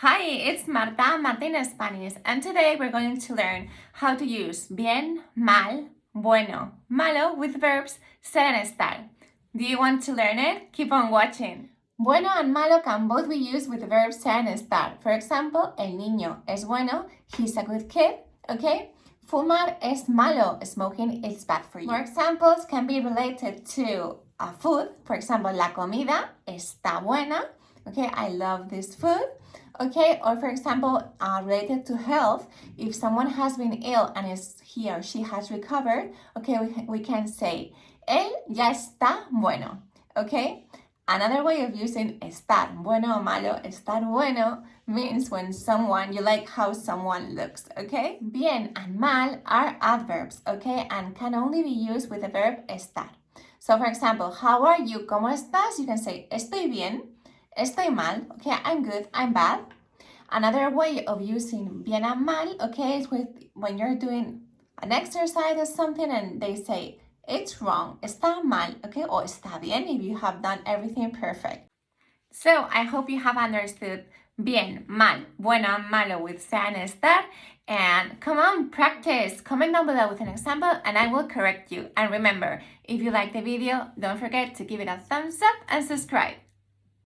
Hi, it's Marta in Spanish, and today we're going to learn how to use bien, mal, bueno, malo with verbs ser and estar. Do you want to learn it? Keep on watching. Bueno and malo can both be used with the verbs ser and estar. For example, el niño es bueno, he's a good kid, okay? Fumar es malo, smoking is bad for you. More examples can be related to food. For example, la comida está buena, okay? I love this food. Okay, or for example, related to health, if someone has been ill and he or she has recovered, okay, we can say, él ya está bueno, okay? Another way of using estar, bueno o malo, estar bueno means when you like how someone looks, okay? Bien and mal are adverbs, okay, and can only be used with the verb estar. So for example, how are you? ¿Cómo estás? You can say, estoy bien. Estoy mal, okay, I'm good, I'm bad. Another way of using bien and mal, okay, is when you're doing an exercise or something and they say, it's wrong, está mal, okay, or está bien if you have done everything perfect. So I hope you have understood bien, mal, bueno and malo with ser and estar. And come on, practice. Comment down below with an example and I will correct you. And remember, if you like the video, don't forget to give it a thumbs up and subscribe.